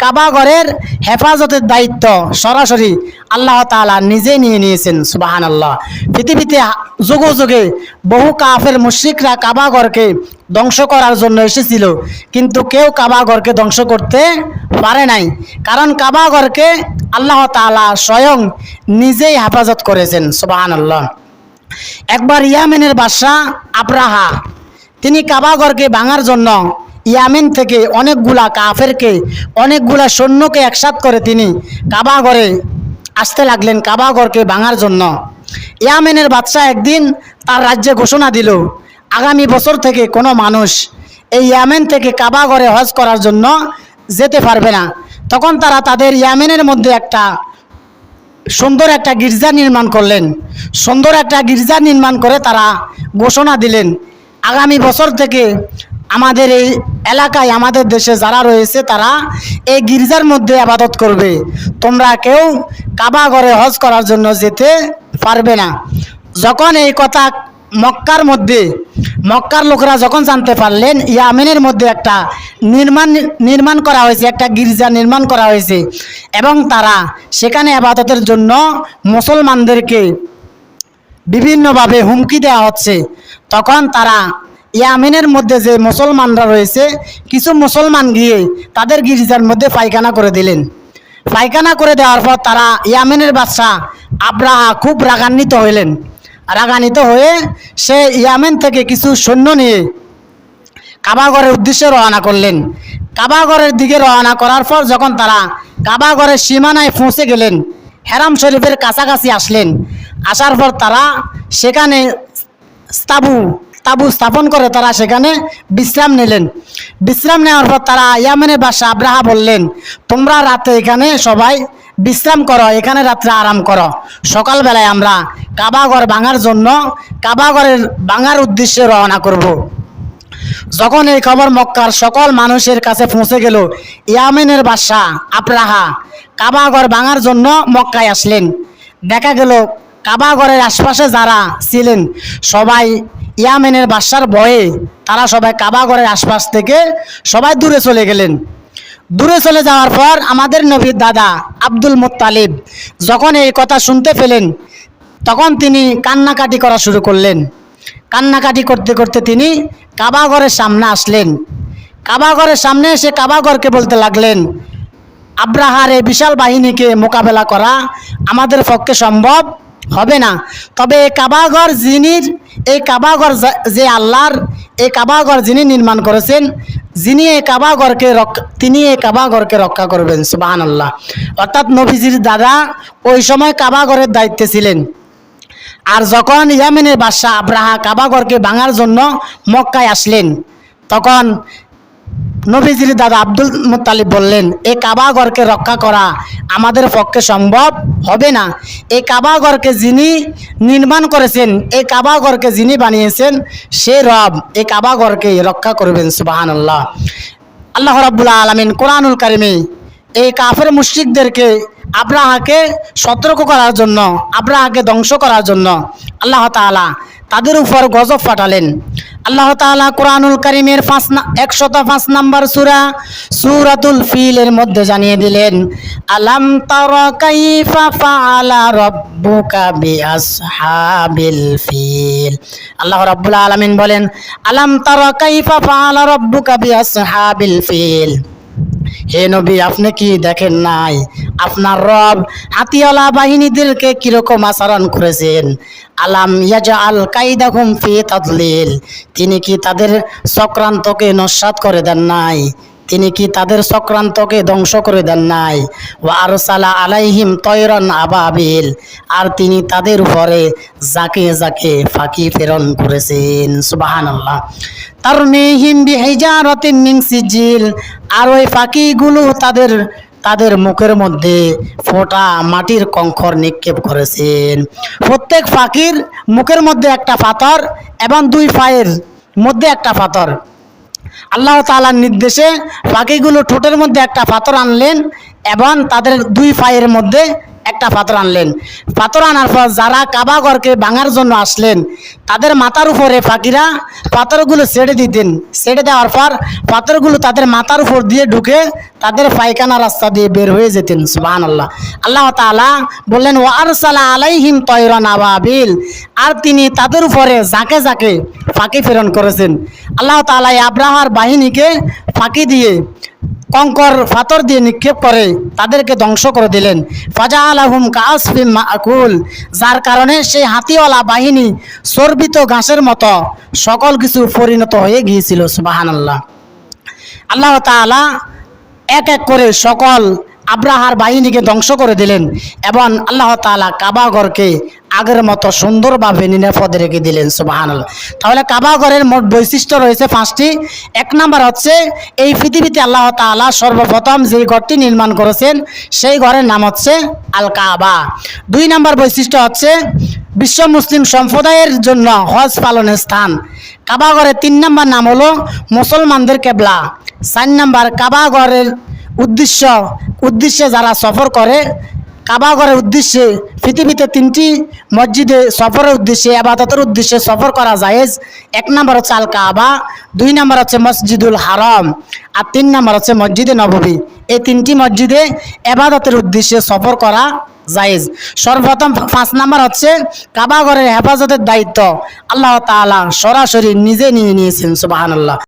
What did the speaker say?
কাবা ঘরের হেফাজতের দায়িত্ব সরাসরি আল্লাহ তাআলা নিজে নিয়ে নিয়েছেন। সুবহানাল্লাহ। পৃথিবীতে যুগে যুগে বহু কাফের মুশরিকরা কাবা ঘরকে ধ্বংস করার জন্য এসেছিল, কিন্তু কেউ কাবা ঘরকে ধ্বংস করতে পারে নাই, কারণ কাবা ঘরকে আল্লাহ তাআলা স্বয়ং নিজেই হেফাজত করেছেন। সুবহানাল্লাহ। একবার ইয়ামেনের বাদশা আবরাহা তিনি কাবা ঘরকে ভাঙার জন্য ইয়ামেন থেকে অনেকগুলা কাফেরকে অনেকগুলা সৈন্যকে একসাথ করে তিনি কাবা ঘরে আসতে লাগলেন কাবা ঘরকে ভাঙার জন্য। ইয়ামেনের বাদশা একদিন তার রাজ্যে ঘোষণা দিল, আগামী বছর থেকে কোনো মানুষ এই ইয়ামেন থেকে কাবা ঘরে হজ করার জন্য যেতে পারবে না। তখন তারা তাদের ইয়ামেনের মধ্যে সুন্দর একটা গির্জা নির্মাণ করলেন। সুন্দর একটা গির্জা নির্মাণ করে তারা ঘোষণা দিলেন, আগামী বছর থেকে আমাদের এই এলাকায় আমাদের দেশে যারা রয়েছে তারা এই গির্জার মধ্যে ইবাদত করবে, তোমরা কেউ কাবা ঘরে হজ করার জন্য যেতে পারবে না। যখন এই কথা মক্কার লোকেরা যখন জানতে পারলেন ইয়ামেনের মধ্যে একটা নির্মাণ করা হয়েছে, একটা গির্জা নির্মাণ করা হয়েছে এবং তারা সেখানে ইবাদতের জন্য মুসলমানদেরকে বিভিন্নভাবে হুমকি দেওয়া হচ্ছে, তখন তারা ইয়ামেনের মধ্যে যে মুসলমানরা রয়েছে কিছু মুসলমান গিয়ে তাদের গির্জার মধ্যে পায়খানা করে দিলেন। পায়খানা করে দেওয়ার পর তারা ইয়ামেনের বাদশা আবরাহা খুব রাগান্বিত হইলেন। রাগান্বিত হয়ে সে ইয়ামেন থেকে কিছু সৈন্য নিয়ে কাবাগরের উদ্দেশ্যে রওনা করলেন। কাবাগরের দিকে রওনা করার পর যখন তারা কাবাগরের সীমানায় পৌঁছে গেলেন, হেরাম শরীফের কাছাকাছি আসলেন, আসার পর তারা সেখানে তাবু স্থাপন করে তারা সেখানে বিশ্রাম নিলেন। বিশ্রাম নেওয়ার পর তারা ইয়ামেনের বাদশা আবরাহা বললেন, তোমরা রাতে এখানে সবাই বিশ্রাম করো, এখানে রাত্রে আরাম করো, সকালবেলায় আমরা কাবাঘর ভাঙার জন্য কাবাঘরের ভাঙার উদ্দেশ্যে রওনা করব। যখন এই খবর মক্কার সকল মানুষের কাছে পৌঁছে গেল, ইয়ামেনের বাদশা আবরাহা কাবাঘর ভাঙার জন্য মক্কায় আসলেন। দেখা গেল কাবাঘরের আশপাশে যারা ছিলেন সবাই ইয়ামেনের বাদশার ভয়ে তারা সবাই কাবাঘরের আশপাশ থেকে সবাই দূরে চলে গেলেন। দূরে চলে যাওয়ার পর আমাদের নবীর দাদা আব্দুল মুত্তালিব যখন এই কথা শুনতে পেলেন, তখন তিনি কান্নাকাটি করা শুরু করলেন। কান্নাকাটি করতে করতে তিনি কাবাঘরের সামনে আসলেন। কাবাঘরের সামনে এসে কাবাঘরকে বলতে লাগলেন, আবরাহার এই বিশাল বাহিনীকে মোকাবেলা করা আমাদের পক্ষে সম্ভব হবে না, তবে এই কাবাঘর যে আল্লাহর এই কাবাঘর যিনি নির্মাণ করেছেন, তিনি এই কাবাঘরকে রক্ষা করবেন। সুবহানাল্লাহ। অর্থাৎ নবীজির দাদা ওই সময় কাবাঘরের দায়িত্বে ছিলেন। আর যখন ইয়ামেনের বাদশা আবরাহা কাবাঘরকে ভাঙার জন্য মক্কায় আসলেন, তখন নবীজির দাদা আব্দুল মুত্তালিব বললেন, এই কাবাঘরকে রক্ষা করা আমাদের পক্ষে সম্ভব হবে না। এই কাবাঘরকে যিনি নির্মাণ করেছেন, এই কাবাঘরকে যিনি বানিয়েছেন, সে রব এই কাবাঘরকে রক্ষা করবেন। সুবহানাল্লাহ। আল্লাহ রাব্বুল আলামিন কোরআনুল কারিমে এই কাফের মুশরিকদেরকে আবরাহাকে সতর্ক করার জন্য, আবরাহাকে ধ্বংস করার জন্য আল্লাহ তাআলা তাদের উপর গজব পাঠালেন। আল্লাহ তাআলা কোরআনুল কারীমের 105 নম্বর সূরাতুল ফিলের মধ্যে জানিয়ে দিলেন, আলাম তারা কাইফা ফাআলা রাব্বুকা বিআসহাবিল ফিল। আল্লাহ রাব্বুল আলামিন বলেন, আলাম তারা কাইফা ফাআলা রাব্বুকা বিআসহাবিল ফিল। হে নবী, আপনি কি দেখেন নাই আপনার রব হাতিওয়ালা বাহিনীদেরকে কিরকম আচরণ করেছেন? আলাম ইয়াজআল কাইদাহুম ফি তাদলিল। তিনি কি তাদের চক্রান্তকে নস্যাৎ করে দেন নাই? তিনি কি তাদের চক্রান্তকে ধ্বংস করে দেন নাই? ওয়া আরসালা আলাইহিম তয়রান আবাবিল। আর তিনি তাদের উপরে যাকে যাকে ফাঁকি প্রেরণ করেছেন। সুবহানাল্লাহ। তারমিহিম বিহিজারাতিন মিন সিজিল। আর ওই ফাঁকিগুলো তাদের মুখের মধ্যে ফোঁটা মাটির কংকর নিক্ষেপ করেছেন। প্রত্যেক ফাঁকির মুখের মধ্যে একটা পাথর এবং দুই পায়ের মধ্যে একটা পাথর। আল্লাহ তাআলার নির্দেশে পাখিগুলো ঠোঁটের মধ্যে একটা পাথর আনলেন এবং তাদের দুই পায়ের মধ্যে একটা পাথর আনলেন। পাথর আনার পর যারা কাবা ঘরকে ভাঙার জন্য আসলেন তাদের মাথার উপরে ফাঁকিরা পাথরগুলো ছেড়ে দিতেন। ছেড়ে দেওয়ার পর পাথরগুলো তাদের মাথার উপর দিয়ে ঢুকে তাদের পায়খানা রাস্তা দিয়ে বের হয়ে যেতেন। সুবহানাল্লাহ। আল্লাহ তাআলা বললেন ওয়া আরসালা আলাইহিম তায়রান আবাবিল, আর তিনি তাদের উপরে ঝাঁকে ঝাঁকে ফাঁকি প্রেরণ করেছেন। আল্লাহ তাআলা এই আব্রাহার বাহিনীকে ফাঁকি দিয়ে কঙ্কর পাথর দিয়ে নিক্ষেপ করে তাদেরকে ধ্বংস করে দিলেন। ফাজাআলাহুম কাআসফিম মাকুল, যার কারণে সেই হাতিওয়ালা বাহিনী চর্বিত ঘাসের মতো সকল কিছু পরিণত হয়ে গিয়েছিল। সুবহানাল্লাহ। আল্লাহ তাআলা এক এক করে সকল আব্রাহার বাহিনীকে ধ্বংস করে দিলেন এবং আল্লাহ তাআলা কাবা ঘরকে আগের মতো সুন্দরভাবে নিরাপদে রেখে দিলেন। সুবহানাল্লাহ। তাহলে কাবা ঘরের মোট বৈশিষ্ট্য রয়েছে 5টি। 1 নাম্বার হচ্ছে এই পৃথিবীতে আল্লাহ তাআলা সর্বপ্রথম যে ঘরটি নির্মাণ করেছেন সেই ঘরের নাম হচ্ছে আল কাবা। 2 নাম্বার বৈশিষ্ট্য হচ্ছে বিশ্ব মুসলিম সম্প্রদায়ের জন্য হজ পালনের স্থান। কাবা ঘরের 3 নাম্বার নাম হলো মুসলমানদের কেবলা। 4 নাম্বার কাবা ঘরের উদ্দেশ্যে যারা সফর করে, কাবা ঘরের উদ্দেশ্যে পৃথিবীতে 3টি মসজিদে সফরের উদ্দেশ্যে ইবাদতের উদ্দেশ্যে সফর করা জায়েজ। 1 নাম্বার হচ্ছে আল কাবা, 2 নাম্বার হচ্ছে মসজিদুল হারাম, আর 3 নাম্বার হচ্ছে মসজিদে নববী। এই 3টি মসজিদে ইবাদতের উদ্দেশ্যে সফর করা জায়েজ। সর্বপ্রথম 5 নাম্বার হচ্ছে কাবা ঘরের হেফাজতের দায়িত্ব আল্লাহ তাআলা সরাসরি নিজে নিয়ে নিয়েছেন। সুবহানাল্লাহ।